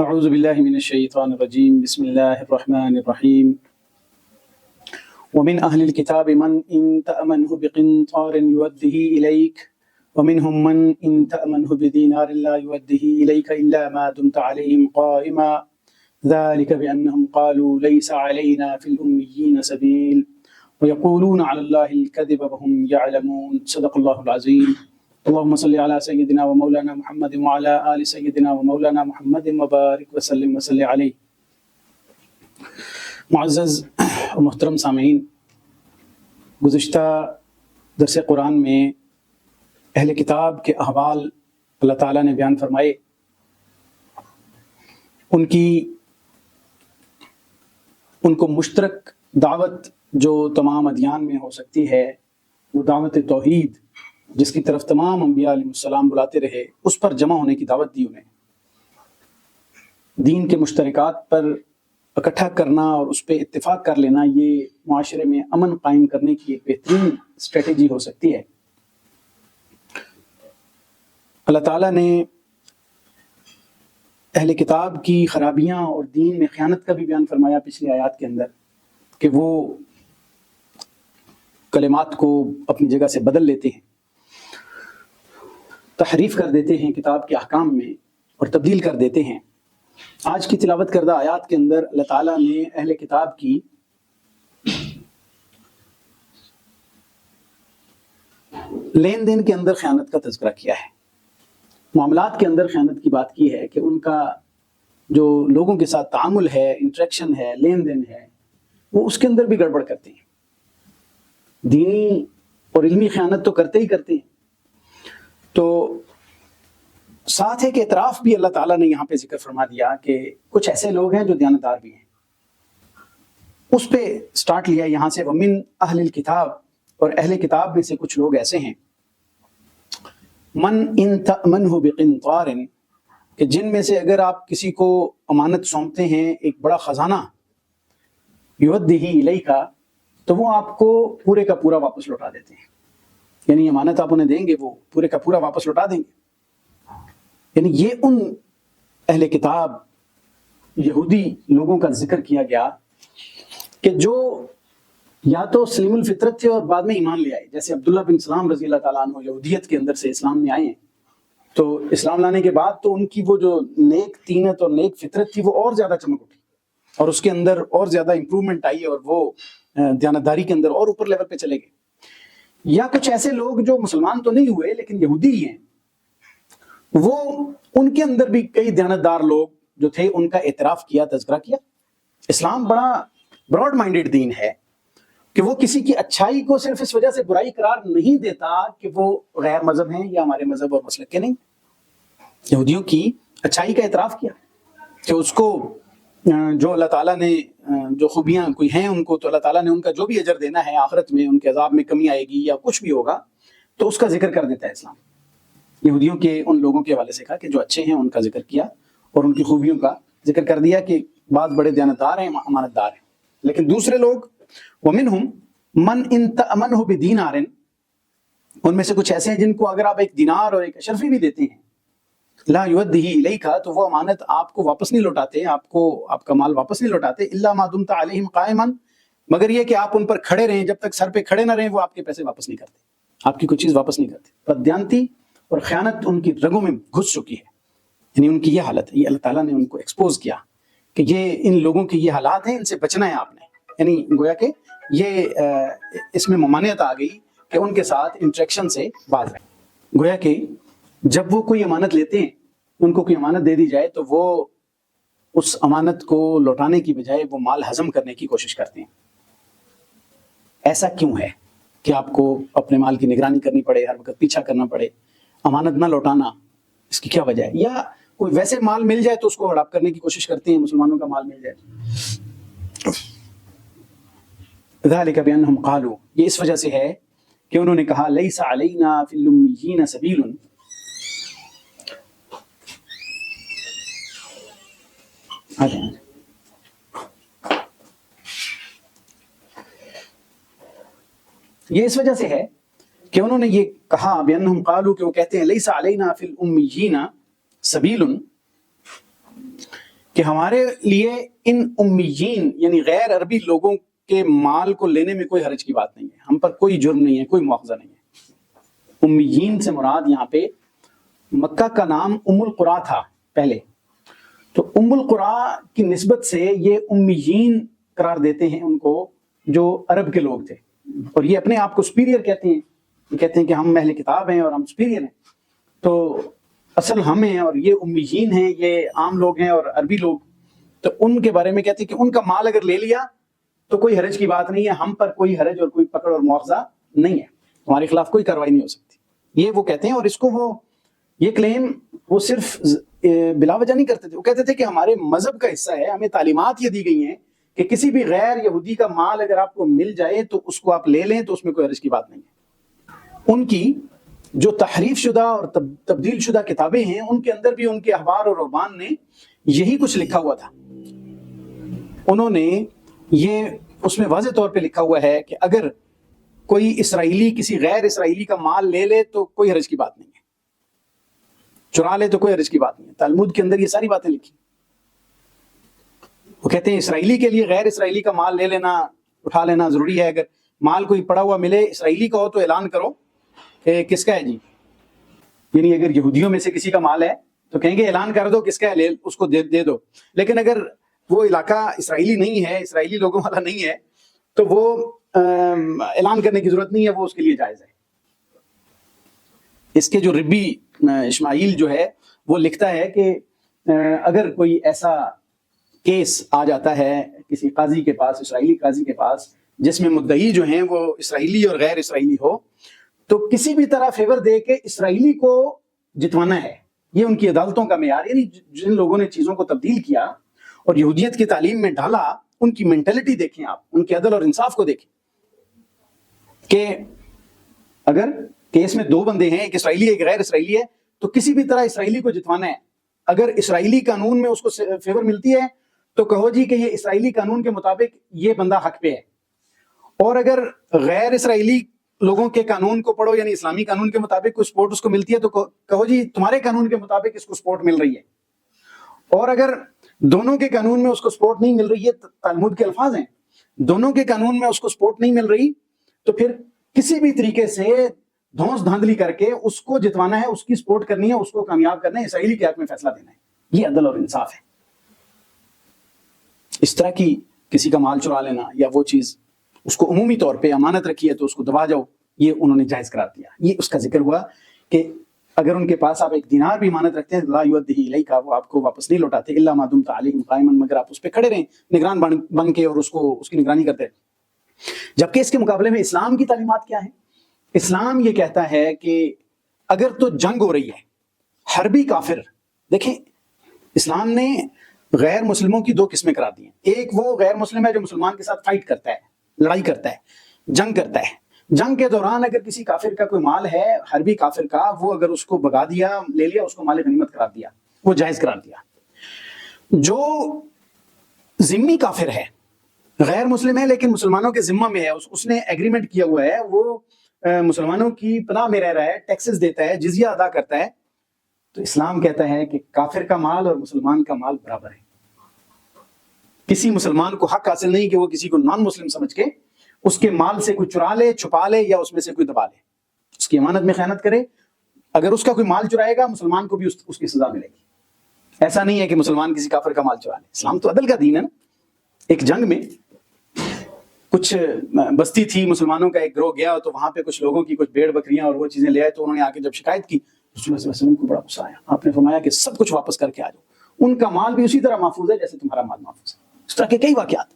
اعوذ باللہ من الشیطان الرجیم بسم اللہ الرحمن الرحیم ومن اہل الكتاب من ان تأمنه بقنطار يؤده إليك ومنهم من ان تأمنه بدينار لا يؤده إليك إلا ما دمت عليهم قائما ذلك بأنهم قالوا ليس علينا في الأميين سبيل ويقولون على الله الكذب وهم يعلمون صدق الله العظيم اللهم صل على سيدنا ومولانا محمد وعلى آل سيدنا ومولانا محمد وبارك وسلم وصلی علیہ۔ معزز و محترم سامعین، گزشتہ درس قرآن میں اہل کتاب کے احوال اللہ تعالیٰ نے بیان فرمائے، ان کو مشترک دعوت جو تمام ادیان میں ہو سکتی ہے، وہ دعوت توحید جس کی طرف تمام انبیاء علیہ السلام بلاتے رہے، اس پر جمع ہونے کی دعوت دی انہیں۔ دین کے مشترکات پر اکٹھا کرنا اور اس پہ اتفاق کر لینا، یہ معاشرے میں امن قائم کرنے کی ایک بہترین اسٹریٹجی ہو سکتی ہے۔ اللہ تعالیٰ نے اہل کتاب کی خرابیاں اور دین میں خیانت کا بھی بیان فرمایا پچھلی آیات کے اندر، کہ وہ کلمات کو اپنی جگہ سے بدل لیتے ہیں، تحریف کر دیتے ہیں کتاب کے احکام میں اور تبدیل کر دیتے ہیں۔ آج کی تلاوت کردہ آیات کے اندر اللہ تعالیٰ نے اہل کتاب کی لین دین کے اندر خیانت کا تذکرہ کیا ہے، معاملات کے اندر خیانت کی بات کی ہے، کہ ان کا جو لوگوں کے ساتھ تعامل ہے، انٹریکشن ہے، لین دین ہے، وہ اس کے اندر بھی گڑبڑ کرتے ہیں۔ دینی اور علمی خیانت تو کرتے ہی کرتے ہیں۔ تو ساتھ ایک اعتراف بھی اللہ تعالیٰ نے یہاں پہ ذکر فرما دیا کہ کچھ ایسے لوگ ہیں جو دیانتدار بھی ہیں، اس پہ سٹارٹ لیا یہاں سے، ومن اہل الکتاب، اور اہل کتاب میں سے کچھ لوگ ایسے ہیں، من ان تأمنہ بقنطار، کہ جن میں سے اگر آپ کسی کو امانت سونپتے ہیں ایک بڑا خزانہ، یؤدہ الیک، تو وہ آپ کو پورے کا پورا واپس لوٹا دیتے ہیں۔ یعنی امانت آپ انہیں دیں گے، وہ پورے کا پورا واپس لوٹا دیں گے۔ یعنی یہ ان اہل کتاب یہودی لوگوں کا ذکر کیا گیا کہ جو یا تو سلیم الفطرت تھے اور بعد میں ایمان لے آئے، جیسے عبداللہ بن سلام رضی اللہ تعالیٰ عنہ یہودیت کے اندر سے اسلام میں آئے ہیں، تو اسلام لانے کے بعد تو ان کی وہ جو نیک طینت اور نیک فطرت تھی وہ اور زیادہ چمک اٹھی، اور اس کے اندر اور زیادہ امپرومنٹ آئی، اور وہ دیانتداری کے اندر اور اوپر لیول پہ چلے گئے۔ یا کچھ ایسے لوگ جو مسلمان تو نہیں ہوئے لیکن یہودی ہی ہیں، وہ ان کے اندر بھی کئی دیانتدار لوگ جو تھے، ان کا اعتراف کیا، تذکرہ کیا۔ اسلام بڑا براڈ مائنڈڈ دین ہے کہ وہ کسی کی اچھائی کو صرف اس وجہ سے برائی قرار نہیں دیتا کہ وہ غیر مذہب ہیں یا ہمارے مذہب اور مسلک کے نہیں۔ یہودیوں کی اچھائی کا اعتراف کیا کہ اس کو جو اللہ تعالیٰ نے جو خوبیاں کوئی ہیں ان کو، تو اللہ تعالیٰ نے ان کا جو بھی اجر دینا ہے آخرت میں، ان کے عذاب میں کمی آئے گی یا کچھ بھی ہوگا تو اس کا ذکر کر دیتا ہے اسلام۔ یہودیوں کے ان لوگوں کے حوالے سے کہا کہ جو اچھے ہیں ان کا ذکر کیا اور ان کی خوبیوں کا ذکر کر دیا کہ بعض بڑے دیانتدار ہیں، امانت دار ہیں۔ لیکن دوسرے لوگ، وَمِنْهُمْ مَنْ إِنْ تَأْمَنْهُ بِدِينَارٍ، ان میں سے کچھ ایسے ہیں جن کو اگر آپ ایک دینار اور ایک اشرفی بھی دیتے ہیں، لا یؤدہ الیک، تو وہ امانت آپ کو واپس نہیں لوٹاتے، آپ کو آپ کا مال واپس نہیں لوٹاتے، الا ما دمت علیہم قائما، مگر یہ کہ آپ ان پر کھڑے رہیں، جب تک سر پہ کھڑے نہ رہیں وہ آپ کے پیسے واپس نہیں کرتے، آپ کی کوئی چیز واپس نہیں کرتے۔ بددیانتی اور خیانت ان کی رگوں میں گھس چکی ہے، یعنی ان کی یہ حالت ہے۔ یہ اللہ تعالیٰ نے ان کو ایکسپوز کیا کہ یہ ان لوگوں کے یہ حالات ہیں، ان سے بچنا ہے آپ نے۔ یعنی گویا کہ یہ اس میں ممانعت آ گئی کہ ان کے ساتھ انٹریکشن سے باز رہیں۔ گویا کہ جب وہ کوئی امانت لیتے ہیں، ان کو کوئی امانت دے دی جائے تو وہ اس امانت کو لوٹانے کی بجائے وہ مال ہضم کرنے کی کوشش کرتے ہیں۔ ایسا کیوں ہے کہ آپ کو اپنے مال کی نگرانی کرنی پڑے، ہر وقت پیچھا کرنا پڑے، امانت نہ لوٹانا، اس کی کیا وجہ ہے؟ یا کوئی ویسے مال مل جائے تو اس کو ہڑپ کرنے کی کوشش کرتے ہیں، مسلمانوں کا مال مل جائے۔ ذالک بانہم قالوا، یہ اس وجہ سے ہے کہ انہوں نے کہا لیس علینا فی الامیین سبیل، یہ اس وجہ سے ہے کہ انہوں نے یہ کہا، بانہم قالوا، کہ وہ کہتے ہیں لیس علینا فی الامیین سبیل، کہ ہمارے لیے ان امیین یعنی غیر عربی لوگوں کے مال کو لینے میں کوئی حرج کی بات نہیں ہے، ہم پر کوئی جرم نہیں ہے، کوئی مواخذہ نہیں ہے۔ امیین سے مراد یہاں پہ مکہ کا نام ام القرا تھا پہلے، تو ام القرا کی نسبت سے یہ امیین قرار دیتے ہیں ان کو جو عرب کے لوگ تھے، اور یہ اپنے آپ کو سپیریئر کہتے ہیں، یہ کہتے ہیں کہ ہم اہل کتاب ہیں اور ہم سپیریئر ہیں، تو اصل ہم ہیں اور یہ امیین ہیں، یہ عام لوگ ہیں اور عربی لوگ، تو ان کے بارے میں کہتے ہیں کہ ان کا مال اگر لے لیا تو کوئی حرج کی بات نہیں ہے، ہم پر کوئی حرج اور کوئی پکڑ اور مواخذہ نہیں ہے، ہمارے خلاف کوئی کارروائی نہیں ہو سکتی، یہ وہ کہتے ہیں۔ اور اس کو وہ یہ کلیم وہ صرف بلا وجہ نہیں کرتے تھے، وہ کہتے تھے کہ ہمارے مذہب کا حصہ ہے، ہمیں تعلیمات یہ دی گئی ہیں کہ کسی بھی غیر یہودی کا مال اگر آپ کو مل جائے تو اس کو آپ لے لیں، تو اس میں کوئی حرج کی بات نہیں ہے۔ ان کی جو تحریف شدہ اور تبدیل شدہ کتابیں ہیں ان کے اندر بھی ان کے احبار اور رہبان نے یہی کچھ لکھا ہوا تھا، انہوں نے یہ اس میں واضح طور پہ لکھا ہوا ہے کہ اگر کوئی اسرائیلی کسی غیر اسرائیلی کا مال لے لے تو کوئی حرج کی بات نہیں ہے، چرا لے تو کوئی حرج کی بات نہیں ہے۔ تلمود کے اندر یہ ساری باتیں لکھی، وہ کہتے ہیں اسرائیلی کے لیے غیر اسرائیلی کا مال لے لینا، اٹھا لینا ضروری ہے، اگر مال کوئی پڑا ہوا ملے اسرائیلی کا ہو تو اعلان کرو کہ کس کا ہے جی، یعنی اگر یہودیوں میں سے کسی کا مال ہے تو کہیں گے اعلان کر دو کس کا ہے، لے اس کو دے دو، لیکن اگر وہ علاقہ اسرائیلی نہیں ہے، اسرائیلی لوگوں والا نہیں ہے، تو وہ اعلان کرنے کی ضرورت نہیں ہے، وہ اس کے لیے جائز ہے۔ اس کے جو ربی اسماعیل جو ہے وہ لکھتا ہے کہ اگر کوئی ایسا کیس آ جاتا ہے کسی قاضی کے پاس، اسرائیلی قاضی کے پاس، جس میں مدعی جو ہیں وہ اسرائیلی اور غیر اسرائیلی ہو، تو کسی بھی طرح فیور دے کے اسرائیلی کو جتوانا ہے، یہ ان کی عدالتوں کا معیار، یعنی جن لوگوں نے چیزوں کو تبدیل کیا اور یہودیت کی تعلیم میں ڈالا، ان کی مینٹلٹی دیکھیں آپ، ان کے عدل اور انصاف کو دیکھیں کہ اگر کیس میں دو بندے ہیں، ایک اسرائیلی ایک غیر اسرائیلی ہے، تو کسی بھی طرح اسرائیلی کو جتوانا ہے۔ اگر اسرائیلی قانون میں اس کو فیور ملتی ہے تو کہو جی کہ یہ اسرائیلی قانون کے مطابق یہ بندہ حق پہ ہے، اور اگر غیر اسرائیلی لوگوں کے قانون کو پڑھو یعنی اسلامی قانون کے مطابق کوئی سپورٹ اس کو ملتی ہے تو کہو جی تمہارے قانون کے مطابق اس کو سپورٹ مل رہی ہے، اور اگر دونوں کے قانون میں اس کو سپورٹ نہیں مل رہی ہے، تلمود کے الفاظ ہیں، دونوں کے قانون میں اس کو سپورٹ نہیں مل رہی، تو پھر کسی بھی طریقے سے دھونس دھاندلی کر کے اس کو جتوانا ہے، اس کی سپورٹ کرنی ہے، اس کو کامیاب کرنا ہے، اسرائیلی کے حق میں فیصلہ دینا ہے، یہ عدل اور انصاف ہے۔ اس طرح کی کسی کا مال چرا لینا یا وہ چیز اس کو عمومی طور پہ امانت رکھی ہے تو اس کو دبا جاؤ، یہ انہوں نے جائز قرار دیا۔ یہ اس کا ذکر ہوا کہ اگر ان کے پاس آپ ایک دینار بھی امانت رکھتے ہیں لا یؤدیہ الیک، وہ آپ کو واپس نہیں لوٹاتے الا ما دمت علیہ قائما، مگر آپ اس پہ کھڑے رہیں نگران بن کے اور اس کی نگرانی کرتے رہیں۔ جبکہ اس کے مقابلے میں اسلام کی تعلیمات کیا ہیں؟ اسلام یہ کہتا ہے کہ اگر تو جنگ ہو رہی ہے، حربی کافر، دیکھیں اسلام نے غیر مسلموں کی دو قسمیں قرار دی ہیں، ایک وہ غیر مسلم ہے جو مسلمان کے ساتھ فائٹ کرتا ہے، لڑائی کرتا ہے، جنگ کرتا ہے، جنگ کے دوران اگر کسی کافر کا کوئی مال ہے، حربی کافر کا، وہ اگر اس کو بگا دیا، لے لیا، اس کو مال غنیمت قرار دیا، وہ جائز قرار دیا۔ جو ذمہ کافر ہے، غیر مسلم ہے لیکن مسلمانوں کے ذمہ میں ہے، اس نے ایگریمنٹ کیا ہوا ہے، وہ مسلمانوں کی پناہ میں رہ رہا ہے، ٹیکسز دیتا ہے، جزیہ ادا کرتا ہے، تو اسلام کہتا ہے کہ کافر کا مال اور مسلمان کا مال برابر ہے۔ کسی مسلمان کو حق حاصل نہیں کہ وہ کسی کو نان مسلم سمجھ کے اس کے مال سے کوئی چرا لے، چھپا لے، یا اس میں سے کوئی دبا لے، اس کی امانت میں خیانت کرے۔ اگر اس کا کوئی مال چرائے گا، مسلمان کو بھی اس کی سزا ملے گی۔ ایسا نہیں ہے کہ مسلمان کسی کافر کا مال چرا لے، اسلام تو عدل کا دین ہے نا۔ ایک جنگ میں کچھ بستی تھی، مسلمانوں کا ایک گروہ گیا تو وہاں پہ کچھ لوگوں کی کچھ بھیڑ بکریاں اور وہ چیزیں لے آئے، تو انہوں نے آ کے جب شکایت کی، رسول اللہ صلی اللہ علیہ وسلم کو بڑا غصہ آیا، آپ نے فرمایا کہ سب کچھ واپس کر کے آ جاؤ، ان کا مال بھی اسی طرح محفوظ ہے جیسے تمہارا مال محفوظ ہے۔ اس طرح کے کئی واقعات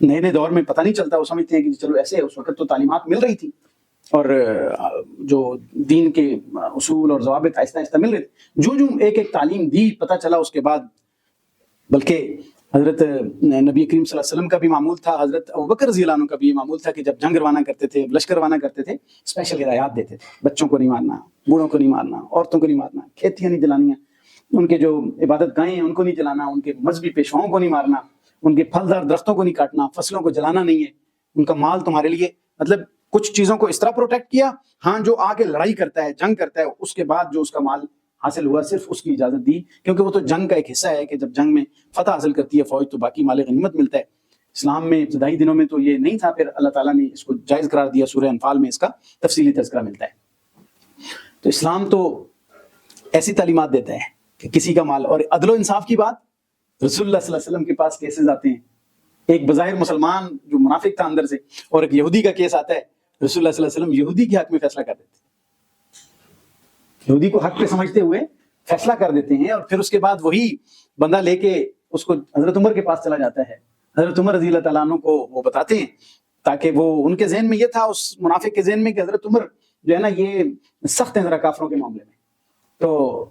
نئے نئے دور میں پتہ نہیں چلتا، وہ سمجھتے ہیں کہ چلو ایسے ہے، اس وقت تو تعلیمات مل رہی تھی اور جو دین کے اصول اور ضوابط آہستہ آہستہ مل رہے تھے، جو ایک ایک تعلیم دی پتہ چلا اس کے بعد، بلکہ حضرت نبی کریم صلی اللہ علیہ وسلم کا بھی معمول تھا، حضرت ابوبکر رضی اللہ عنہ کا بھی معمول تھا کہ جب جنگ روانہ کرتے تھے، لشکر روانہ کرتے تھے، اسپیشل ہدایات دیتے تھے، بچوں کو نہیں مارنا، بوڑھوں کو نہیں مارنا، عورتوں کو نہیں مارنا، کھیتیاں نہیں جلانیاں، ان کے جو عبادت گاہیں ہیں ان کو نہیں جلانا، ان کے مذہبی پیشواؤں کو نہیں مارنا، ان کے پھلدار درختوں کو نہیں کاٹنا، فصلوں کو جلانا نہیں ہے، ان کا مال تمہارے لیے، مطلب کچھ چیزوں کو اس طرح پروٹیکٹ کیا۔ ہاں جو آ کے لڑائی کرتا ہے، جنگ کرتا ہے، اس کے بعد جو اس کا مال حاصل ہوا صرف اس کی اجازت دی، کیونکہ وہ تو جنگ کا ایک حصہ ہے کہ جب جنگ میں فتح حاصل کرتی ہے فوج تو باقی مال غنیمت ملتا ہے۔ اسلام میں ابتدائی دنوں میں تو یہ نہیں تھا، پھر اللہ تعالیٰ نے اس کو جائز قرار دیا، سورہ انفال میں اس کا تفصیلی تذکرہ ملتا ہے۔ تو اسلام تو ایسی تعلیمات دیتا ہے کہ کسی کا مال، اور عدل و انصاف کی بات، رسول اللہ صلی اللہ علیہ وسلم کے پاس کیسز آتے ہیں، ایک بظاہر مسلمان جو منافق تھا اندر سے، اور ایک یہودی کا کیس آتا ہے، رسول اللہ صلی اللہ علیہ وسلم یہودی کے حق میں فیصلہ کر دیتے ہیں، یہودی کو حق پہ سمجھتے ہوئے فیصلہ کر دیتے ہیں، اور پھر اس کے بعد وہی بندہ لے کے اس کو حضرت عمر کے پاس چلا جاتا ہے، حضرت عمر رضی اللہ تعالیٰ عنہ کو وہ بتاتے ہیں، تاکہ وہ ان کے ذہن میں یہ تھا، اس منافق کے ذہن میں، کہ حضرت عمر جو ہے نا یہ سخت ہیں ذرا کافروں کے معاملے میں۔ تو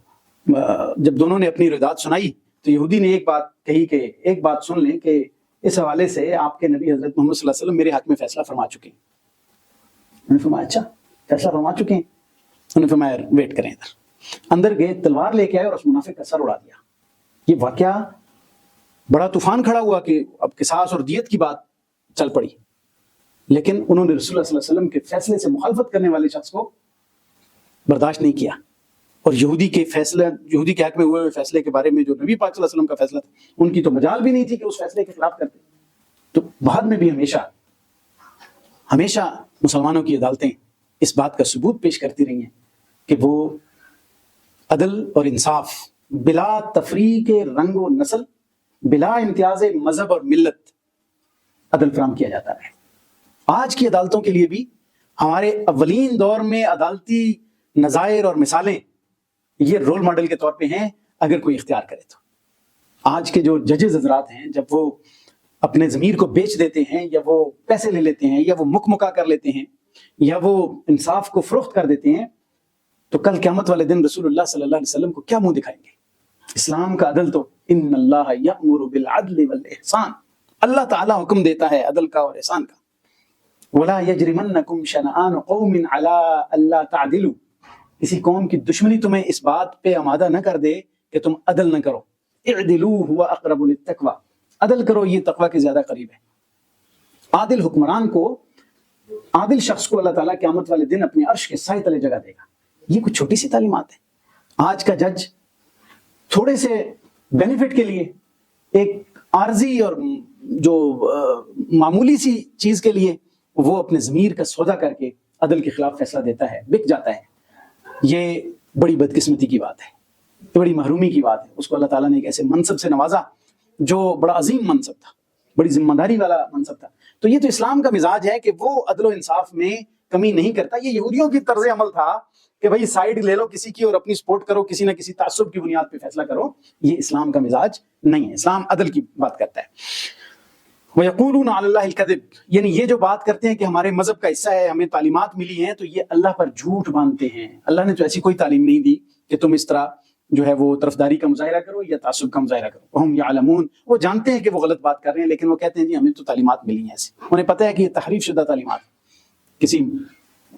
جب دونوں نے اپنی رداد سنائی تو یہودی نے ایک بات کہی کہ ایک بات سن لیں کہ اس حوالے سے آپ کے نبی حضرت محمد صلی اللہ علیہ وسلم میرے حق میں فیصلہ فرما چکے ہیں۔ انہوں نے فرمایا اچھا فیصلہ فرما چکے ہیں؟ انہوں نے فرمایا ویٹ کریں ادھر۔ اندر گئے، تلوار لے کے آئے اور اس منافق کا سر اڑا دیا۔ یہ واقعہ بڑا طوفان کھڑا ہوا کہ اب قصاص اور دیت کی بات چل پڑی، لیکن انہوں نے رسول اللہ صلی اللہ علیہ وسلم کے فیصلے سے مخالفت کرنے والے شخص کو برداشت نہیں کیا، اور یہودی کے فیصلے، یہودی کے حق میں ہوئے فیصلے کے بارے میں جو نبی پاک صلی اللہ علیہ وسلم کا فیصلہ تھا، ان کی تو مجال بھی نہیں تھی کہ اس فیصلے کے خلاف کرتے۔ تو بعد میں بھی ہمیشہ مسلمانوں کی عدالتیں اس بات کا ثبوت پیش کرتی رہی ہیں کہ وہ عدل اور انصاف بلا تفریق رنگ و نسل، بلا امتیاز مذہب اور ملت عدل فراہم کیا جاتا ہے۔ آج کی عدالتوں کے لیے بھی ہمارے اولین دور میں عدالتی نظائر اور مثالیں یہ رول ماڈل کے طور پہ ہیں، اگر کوئی اختیار کرے تو۔ آج کے جو ججز حضرات ہیں، جب وہ اپنے ضمیر کو بیچ دیتے ہیں، یا وہ پیسے لے لیتے ہیں، یا وہ مکا کر لیتے ہیں، یا وہ انصاف کو فروخت کر دیتے ہیں، تو کل قیامت والے دن رسول اللہ صلی اللہ علیہ وسلم کو کیا منہ دکھائیں گے؟ اسلام کا عدل تو ان اللہ یأمر بالعدل والاحسان، اللہ تعالیٰ حکم دیتا ہے عدل کا اور احسان کا۔ ولا یجرمنکم شنآن قوم علی الا تعدلوا، کسی قوم کی دشمنی تمہیں اس بات پہ آمادہ نہ کر دے کہ تم عدل نہ کرو۔ اعدلوا هو اقرب للتقوی، عدل کرو یہ تقوی کے زیادہ قریب ہے۔ عادل حکمران کو، عادل شخص کو اللہ تعالیٰ قیامت والے دن اپنے عرش کے سائے تلے جگہ دے گا۔ یہ کچھ چھوٹی سی تعلیمات ہے۔ آج کا جج تھوڑے سے بینیفٹ کے لیے، ایک عارضی اور جو معمولی سی چیز کے لیے، وہ اپنے ضمیر کا سودا کر کے عدل کے خلاف فیصلہ دیتا ہے، بک جاتا ہے۔ یہ بڑی بدقسمتی کی بات ہے، بڑی محرومی کی بات ہے۔ اس کو اللہ تعالیٰ نے ایک ایسے منصب سے نوازا جو بڑا عظیم منصب تھا، بڑی ذمہ داری والا منصب تھا۔ تو یہ تو اسلام کا مزاج ہے کہ وہ عدل و انصاف میں کمی نہیں کرتا۔ یہ یہودیوں کی طرز عمل تھا کہ بھائی سائیڈ لے لو کسی کی اور اپنی سپورٹ کرو، کسی نہ کسی تعصب کی بنیاد پہ فیصلہ کرو۔ یہ اسلام کا مزاج نہیں ہے، اسلام عدل کی بات کرتا ہے۔ وَيَقُولُونَ عَلَى اللَّهِ الْكَذِبَ، یعنی یہ جو بات کرتے ہیں کہ ہمارے مذہب کا حصہ ہے، ہمیں تعلیمات ملی ہیں، تو یہ اللہ پر جھوٹ باندھتے ہیں۔ اللہ نے تو ایسی کوئی تعلیم نہیں دی کہ تم اس طرح جو ہے وہ طرفداری کا مظاہرہ کرو یا تعصب کا مظاہرہ کرو۔ وَهُمْ يَعْلَمُونَ، وہ جانتے ہیں کہ وہ غلط بات کر رہے ہیں، لیکن وہ کہتے ہیں جی ہمیں تو تعلیمات ملی ہیں ایسی۔ انہیں پتہ ہے کہ یہ تحریف شدہ تعلیمات، کسی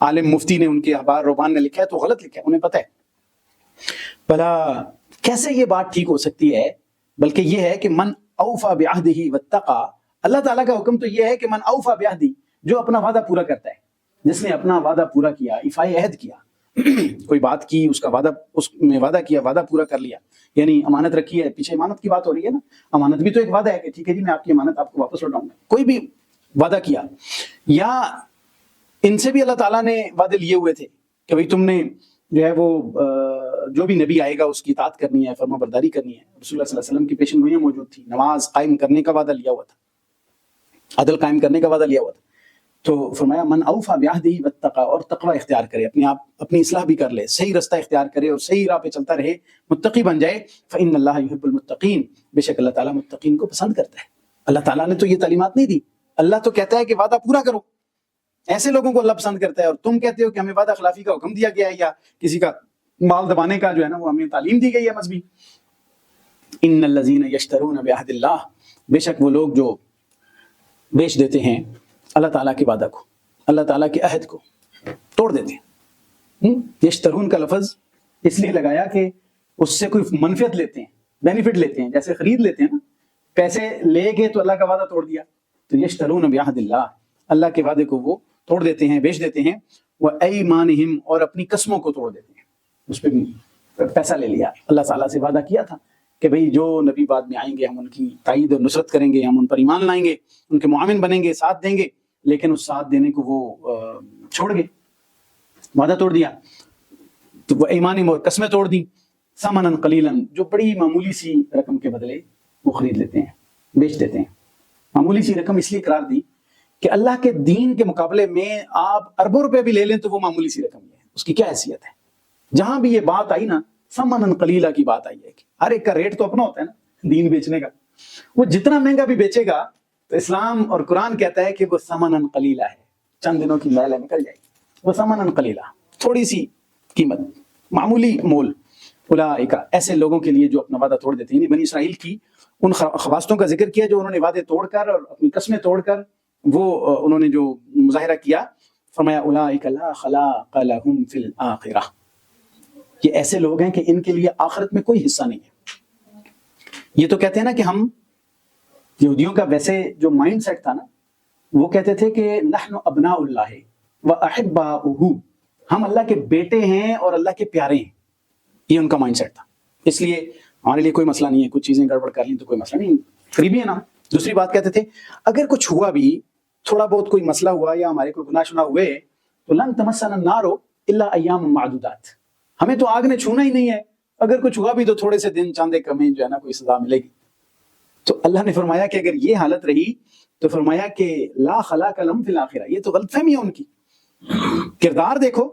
عالم مفتی نے، ان کے احبار روحان نے لکھا ہے تو غلط لکھا ہے، انہیں پتہ ہے۔ بھلا کیسے یہ بات ٹھیک ہو سکتی ہے؟ بلکہ یہ ہے کہ من اوفی بعہدہ واتقی، اللہ تعالیٰ کا حکم تو یہ ہے کہ من اوفی بعہدہ، جو اپنا وعدہ پورا کرتا ہے، جس نے اپنا وعدہ پورا کیا، ایفائے عہد کیا، کوئی بات کی، اس کا وعدہ، اس میں وعدہ کیا، وعدہ پورا کر لیا، یعنی امانت رکھی ہے، پیچھے امانت کی بات ہو رہی ہے نا، امانت بھی تو ایک وعدہ ہے کہ ٹھیک ہے جی میں آپ کی امانت آپ کو واپس لوٹاؤں گا۔ کوئی بھی وعدہ کیا، یا ان سے بھی اللہ تعالیٰ نے وعدے لیے ہوئے تھے کہ بھئی تم نے جو ہے وہ جو بھی نبی آئے گا اس کی اطاعت کرنی ہے، فرما برداری کرنی ہے۔ رسول اللہ صلی اللہ علیہ وسلم کی پیشن گوئیاں موجود تھی، نماز قائم کرنے کا وعدہ لیا ہوا تھا، عدل قائم کرنے کا وعدہ لیا ہوا تھا۔ تو فرمایا من اوفی بعہدہ واتقی، اور تقوی اختیار کرے، اپنے آپ اپنی اصلاح بھی کر لے، صحیح رستہ اختیار کرے اور صحیح راہ پہ چلتا رہے، متقی بن جائے۔ فإن اللہ یحب المتقین، بے شک اللہ تعالیٰ متقین کو پسند کرتا ہے۔ اللہ تعالیٰ نے تو یہ تعلیمات نہیں دی، اللہ تو کہتا ہے کہ وعدہ پورا کرو، ایسے لوگوں کو اللہ پسند کرتا ہے۔ اور تم کہتے ہو کہ ہمیں وعدہ خلافی کا حکم دیا گیا ہے، یا کسی کا مال دبانے کا جو ہے نا وہ ہمیں تعلیم دی گئی ہے مذہبی۔ ان الذین یشترون بعہد اللہ، بے شک وہ لوگ جو بیچ دیتے ہیں اللہ تعالیٰ کے وعدہ کو، اللہ تعالیٰ کے عہد کو توڑ دیتے ہیں۔ یشترون کا لفظ اس لیے لگایا کہ اس سے کوئی منفعت لیتے ہیں، بینیفٹ لیتے ہیں، جیسے خرید لیتے ہیں نا، پیسے لے کے تو اللہ کا وعدہ توڑ دیا۔ تو یشترون بعہد اللہ، اللہ کے وعدے کو وہ توڑ دیتے ہیں، بیچ دیتے ہیں۔ وَأَيْمَانِهِمْ، اور اپنی قسموں کو توڑ دیتے ہیں، اس پہ بھی پیسہ لے لیا. اللہ تعالیٰ سے وعدہ کیا تھا کہ بھئی جو نبی بعد میں آئیں گے ہم ان کی تائید اور نصرت کریں گے, ہم ان پر ایمان لائیں گے, ان کے معاون بنیں گے, ساتھ دیں گے, لیکن اس ساتھ دینے کو وہ چھوڑ گئے, وعدہ توڑ دیا. تو وہ ایمانی قسمیں توڑ دیں. ثمنا قلیلا, جو بڑی معمولی سی رقم کے بدلے وہ خرید لیتے ہیں, بیچ دیتے ہیں. معمولی سی رقم اس لیے قرار دی کہ اللہ کے دین کے مقابلے میں آپ اربوں روپے بھی لے لیں تو وہ معمولی سی رقم ہے, اس کی کیا حیثیت ہے. جہاں بھی یہ بات آئی نا, ثمنا قلیلا کی بات آئی ہے کہ ہر ایک کا ریٹ تو اپنا ہوتا ہے نا دین بیچنے کا. وہ جتنا مہنگا بھی بیچے گا تو اسلام اور قرآن کہتا ہے کہ وہ ثمنا قلیلا ہے, چند دنوں کی میل نکل جائے گی. وہ ثمنا قلیلا, تھوڑی سی قیمت, معمولی مول. اولئک, ایسے لوگوں کے لیے جو اپنا وعدہ توڑ دیتے ہیں. بنی اسرائیل کی ان خواستوں کا ذکر کیا جو انہوں نے وعدے توڑ کر اور اپنی قسمیں توڑ کر وہ انہوں نے جو مظاہرہ کیا. فرمایا اولئک لا خلاق لهم فی الآخرہ, یہ ایسے لوگ ہیں کہ ان کے لیے آخرت میں کوئی حصہ نہیں ہے. یہ تو کہتے ہیں نا کہ ہم یہودیوں کا ویسے جو مائنڈ سیٹ تھا نا, وہ کہتے تھے کہ نحن ابناء اللہ واحباؤہ, ہم اللہ کے بیٹے ہیں اور اللہ کے پیارے ہیں. یہ ان کا مائنڈ سیٹ تھا. اس لیے ہمارے لیے کوئی مسئلہ نہیں ہے, کچھ چیزیں گڑبڑ کر لیں تو کوئی مسئلہ نہیں, قریبی ہے نا. دوسری بات کہتے تھے اگر کچھ ہوا بھی, تھوڑا بہت کوئی مسئلہ ہوا یا ہمارے کوئی گناہ شنا ہوئے تو لن تمسنا النار الا ایام معدودات, ہمیں تو آگ نے چھونا ہی نہیں ہے, اگر کچھ ہوا بھی تو تھوڑے سے دن چاندے کمیں جو ہے نا کوئی سزا ملے گی. تو اللہ نے فرمایا کہ اگر یہ حالت رہی تو فرمایا کہ لا خلاق لهم فی الآخرہ, یہ تو غلط فہمی ہے ان کی. کردار دیکھو,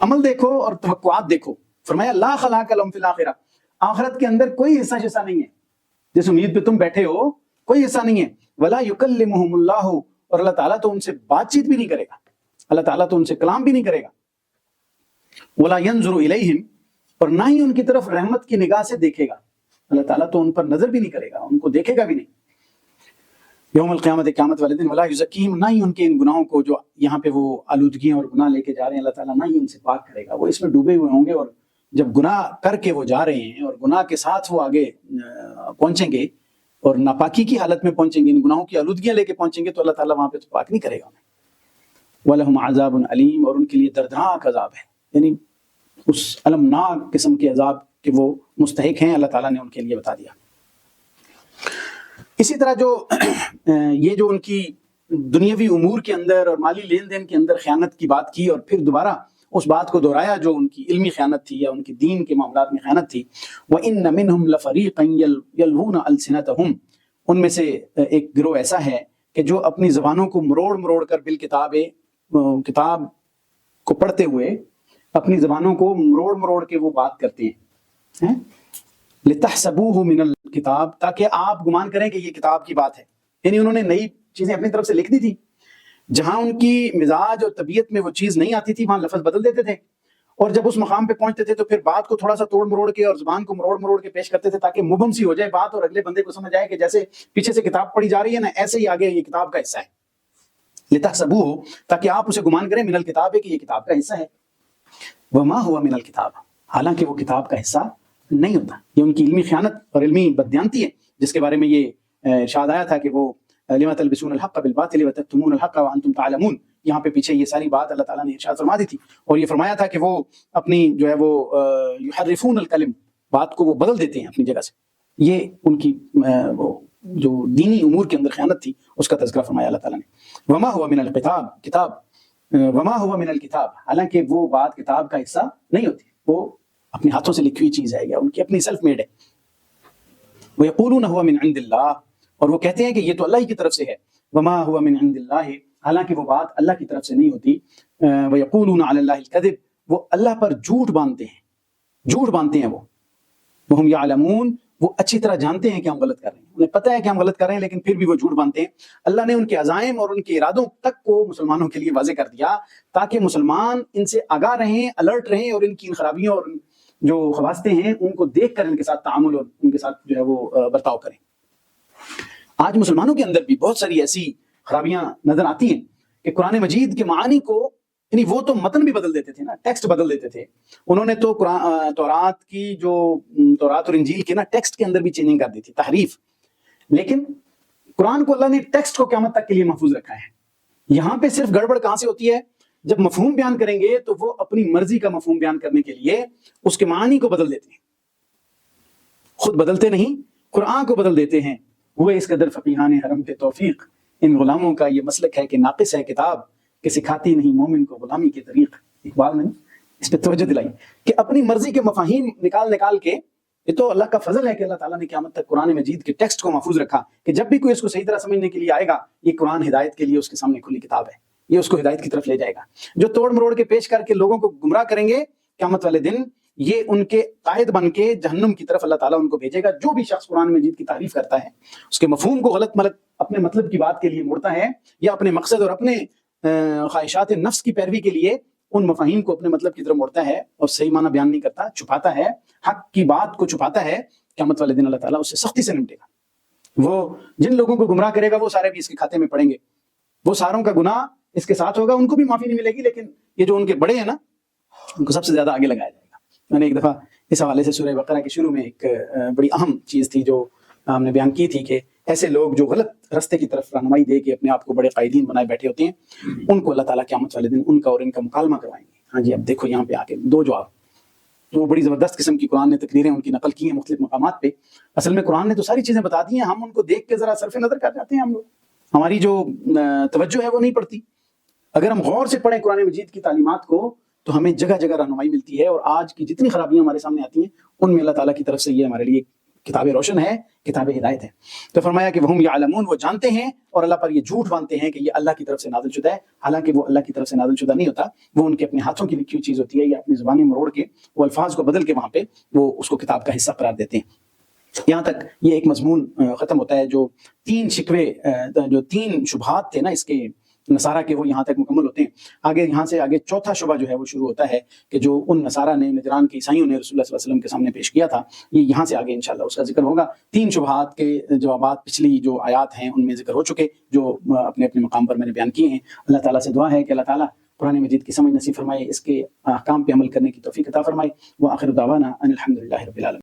عمل دیکھو اور توقعات دیکھو. فرمایا لا خلاق لهم فی الآخرہ, آخرت کے اندر کوئی حصہ شصہ نہیں ہے. جس امید پہ تم بیٹھے ہو کوئی حصہ نہیں ہے. ولا یکلمہم اللہ, اور اللہ تعالیٰ تو ان سے بات چیت بھی نہیں کرے گا, اللہ تعالیٰ تو ان سے کلام بھی نہیں کرے گا. ولا ینظر الیہم, اور نہ ہی ان کی طرف رحمت کی نگاہ سے دیکھے گا. اللہ تعالیٰ تو ان پر نظر بھی نہیں کرے گا, ان کو دیکھے گا بھی نہیں. یوم القیامت, قیامت والے دن, ولا یزکیہم, نہ ہی ان کے ان گناہوں کو جو یہاں پہ وہ آلودگیاں اور گناہ لے کے جا رہے ہیں, اللہ تعالیٰ نہ ہی ان سے پاک کرے گا. وہ اس میں ڈوبے ہوئے ہوں گے, اور جب گناہ کر کے وہ جا رہے ہیں اور گناہ کے ساتھ وہ آگے پہنچیں گے اور ناپاکی کی حالت میں پہنچیں گے, ان گناہوں کی آلودگیاں لے کے پہنچیں گے, تو اللہ تعالیٰ وہاں پہ تو پاک نہیں کرے گا انہیں. وَلَهُمْ عَذَابٌ عَلِيمٌ, اور ان کے لیے دردناک عذاب ہے, یعنی اس المناک قسم کے عذاب کہ وہ مستحق ہیں, اللہ تعالیٰ نے ان کے لیے بتا دیا. اسی طرح جو یہ جو ان کی دنیاوی امور کے اندر اور مالی لین دین کے اندر خیانت کی بات کی, اور پھر دوبارہ اس بات کو دہرایا جو ان کی علمی خیانت تھی یا ان کی دین کے معاملات میں خیانت تھی. وَإِنَّ مِنْهُمْ لَفَرِيقًا يَلْوُونَ أَلْسِنَتَهُمْ, ان میں سے ایک گروہ ایسا ہے کہ جو اپنی زبانوں کو مروڑ مروڑ کر بالکتاب, کتاب کو پڑھتے ہوئے اپنی زبانوں کو مروڑ مروڑ کے وہ بات کرتے ہیں. لِتَحْسَبُوهُ مِنَ الْكِتاب, تاکہ آپ گمان کریں کہ یہ کتاب کی بات ہے. یعنی انہوں نے نئی چیزیں اپنی طرف سے لکھ دی تھی, جہاں ان کی مزاج اور طبیعت میں وہ چیز نہیں آتی تھی وہاں لفظ بدل دیتے تھے, اور جب اس مقام پہ پہنچتے تھے تو پھر بات کو تھوڑا سا توڑ مروڑ کے اور زبان کو مروڑ مروڑ کے پیش کرتے تھے تاکہ مبہم سی ہو جائے بات اور اگلے بندے کو سمجھ آئے کہ جیسے پیچھے سے کتاب پڑھی جا رہی ہے نا, ایسے ہی آگے یہ کتاب کا حصہ ہے. لِتَحْسَبُوهُ, تاکہ آپ اسے گمان کریں من الکتاب ہے کہ یہ کتاب کا حصہ ہے. وَمَا هُوَ مِنَ الْكِتَابِ, حالانکہ وہ کتاب کا حصہ نہیں ہوتا. یہ ان کی علمی خیانت اور علمی بددیانتی ہے, جس کے بارے میں یہ ارشاد آیا تھا کہ وہ لِمَ تَلْبِسُونَ الْحَقَّ بِالْبَاطِلِ وَتَكْتُمُونَ الْحَقَّ وَأَنْتُمْ تَعْلَمُونَ. یہاں پہ پیچھے یہ ساری بات اللہ تعالیٰ نے ارشاد فرما دی تھی, اور یہ فرمایا تھا کہ وہ اپنی جو ہے وہ یحرفون الکلم, بات کو وہ بدل دیتے ہیں اپنی جگہ سے. یہ ان کی وہ جو دینی امور کے اندر خیانت تھی اس کا تذکرہ فرمایا اللہ تعالیٰ نے. وما هو من الکتاب, کتاب وما هو من الکتاب, حالانکہ وہ بات کتاب کا حصہ نہیں ہوتی, وہ اپنے ہاتھوں سے لکھی ہوئی چیز ہے یا ان کی اپنی سیلف میڈ ہے. وَيَقُولُونَ هُوَ مِنْ عِنْدِ اللَّهِ, اور وہ کہتے ہیں کہ یہ تو اللہ ہی کی طرف سے ہے. وما هو من عند اللہ, حالانکہ وہ بات اللہ کی طرف سے نہیں ہوتی. وَيَقُولُونَ عَلَى اللَّهِ الْكَذِبَ, وہ اللہ پر جھوٹ باندھتے ہیں, جھوٹ باندھتے ہیں وہ. وَهُمْ يَعْلَمُونَ, وہ اچھی طرح جانتے ہیں کہ ہم غلط کر رہے ہیں, انہیں پتہ ہے کہ ہم غلط کر رہے ہیں, لیکن پھر بھی وہ جھوٹ باندھتے ہیں. اللہ نے ان کے عزائم اور ان کے ارادوں تک کو مسلمانوں کے لیے واضح کر دیا تاکہ مسلمان ان سے آگاہ رہیں, الرٹ رہیں, اور ان کی ان خرابیوں اور جو خواستیں ہیں ان کو دیکھ کر ان کے ساتھ تعامل اور ان کے ساتھ جو ہے وہ برتاؤ کریں. آج مسلمانوں کے اندر بھی بہت ساری ایسی خرابیاں نظر آتی ہیں کہ قرآن مجید کے معانی کو, یعنی وہ تو متن بھی بدل دیتے تھے نا, ٹیکسٹ بدل دیتے تھے. انہوں نے تو تورات کی جو تورات اور انجیل کے نا ٹیکسٹ کے اندر بھی چینجنگ کر دی تھی, تحریف. لیکن قرآن کو اللہ نے ٹیکسٹ کو قیامت تک کے لیے محفوظ رکھا ہے. یہاں پہ صرف گڑبڑ کہاں سے ہوتی ہے جب مفہوم بیان کریں گے تو وہ اپنی مرضی کا مفہوم بیان کرنے کے لیے اس کے معنی کو بدل دیتے ہیں، خود بدلتے نہیں، قرآن کو بدل دیتے ہیں۔ وہ اس قدر فقیہان حرم پہ توفیق، ان غلاموں کا یہ مسلک ہے کہ ناقص ہے کتاب کہ سکھاتی نہیں مومن کو غلامی کے طریق۔ اقبال نے اس پہ توجہ دلائی کہ اپنی مرضی کے مفاہیم نکال کے، یہ تو اللہ کا فضل ہے کہ اللہ تعالیٰ نے قیامت تک قرآن مجید کے ٹیکسٹ کو محفوظ رکھا کہ جب بھی کوئی اس کو صحیح طرح سمجھنے کے لیے آئے گا، یہ قرآن ہدایت کے لیے اس کے سامنے کھلی کتاب ہے، یہ اس کو ہدایت کی طرف لے جائے گا۔ جو توڑ مروڑ کے پیش کر کے لوگوں کو گمراہ کریں گے، قیامت والے دن یہ ان کے قائد بن کے جہنم کی طرف اللہ تعالیٰ ان کو بھیجے گا۔ جو بھی شخص قرآن مجید کی تعریف کرتا ہے، اس کے مفہوم کو غلط ملت اپنے مطلب کی بات کے لیے موڑتا ہے، یا اپنے مقصد اور اپنے خواہشات نفس کی پیروی کے لیے ان مفاہیم کو اپنے مطلب کی طرف موڑتا ہے اور صحیح معنی بیان نہیں کرتا، چھپاتا ہے، حق کی بات کو چھپاتا ہے، قیامت والے دن اللہ تعالیٰ اس سے سختی سے نمٹے گا۔ وہ جن لوگوں کو گمراہ کرے گا وہ سارے بھی اس کے کھاتے میں پڑیں گے، وہ ساروں کا گناہ اس کے ساتھ ہوگا، ان کو بھی معافی نہیں ملے گی، لیکن یہ جو ان کے بڑے ہیں نا، ان کو سب سے زیادہ آگے لگایا جائے گا۔ میں نے ایک دفعہ اس حوالے سے سورہ بقرہ کے شروع میں ایک بڑی اہم چیز تھی جو ہم نے بیان کی تھی کہ ایسے لوگ جو غلط راستے کی طرف رہنمائی دے کے اپنے آپ کو بڑے قائدین بنائے بیٹھے ہوتے ہیں، ان کو اللہ تعالیٰ قیامت والے دن ان کا اور ان کا مکالمہ کروائیں گے۔ ہاں جی، اب دیکھو یہاں پہ آ کے دو جواب، تو بڑی زبردست قسم کی قرآن نے تقریریں ان کی نقل کی ہیں مختلف مقامات پہ۔ اصل میں قرآن نے تو ساری چیزیں بتا دی ہیں، ہم ان کو دیکھ کے ذرا صرف نظر کر جاتے ہیں، ہم لوگ، ہماری جو توجہ ہے وہ نہیں پڑتی۔ اگر ہم غور سے پڑھیں قرآن مجید کی تعلیمات کو تو ہمیں جگہ جگہ رہنمائی ملتی ہے، اور آج کی جتنی خرابیاں ہمارے سامنے آتی ہیں ان میں اللہ تعالیٰ کی طرف سے یہ ہمارے لیے کتاب روشن ہے، کتاب ہدایت ہے۔ تو فرمایا کہ وہم یعلمون، وہ جانتے ہیں اور اللہ پر یہ جھوٹ باندھتے ہیں کہ یہ اللہ کی طرف سے نازل شدہ ہے، حالانکہ وہ اللہ کی طرف سے نازل شدہ نہیں ہوتا، وہ ان کے اپنے ہاتھوں کی لکھی ہوئی چیز ہوتی ہے، یا اپنی زبانیں مروڑ کے وہ الفاظ کو بدل کے وہاں پہ وہ اس کو کتاب کا حصہ قرار دیتے ہیں۔ یہاں تک یہ ایک مضمون ختم ہوتا ہے، جو تین شکوے، جو تین شبہات تھے نا اس کے نصارہ کے، وہ یہاں تک مکمل ہوتے ہیں۔ آگے یہاں سے آگے چوتھا شبہ جو ہے وہ شروع ہوتا ہے کہ جو ان نصارہ نے، نجران کے عیسائیوں نے رسول اللہ صلی اللہ علیہ وسلم کے سامنے پیش کیا تھا، یہ یہاں سے آگے انشاءاللہ اس کا ذکر ہوگا۔ تین شبہات کے جوابات پچھلی جو آیات ہیں ان میں ذکر ہو چکے، جو اپنے اپنے مقام پر میں نے بیان کیے ہیں۔ اللہ تعالیٰ سے دعا ہے کہ اللہ تعالیٰ قرآن مجید کی سمجھ نصیب فرمائے، اس کے احکام پہ عمل کرنے کی توفیق عطا فرمائے۔ وآخر دعوانا ان الحمد للہ رب العالمین۔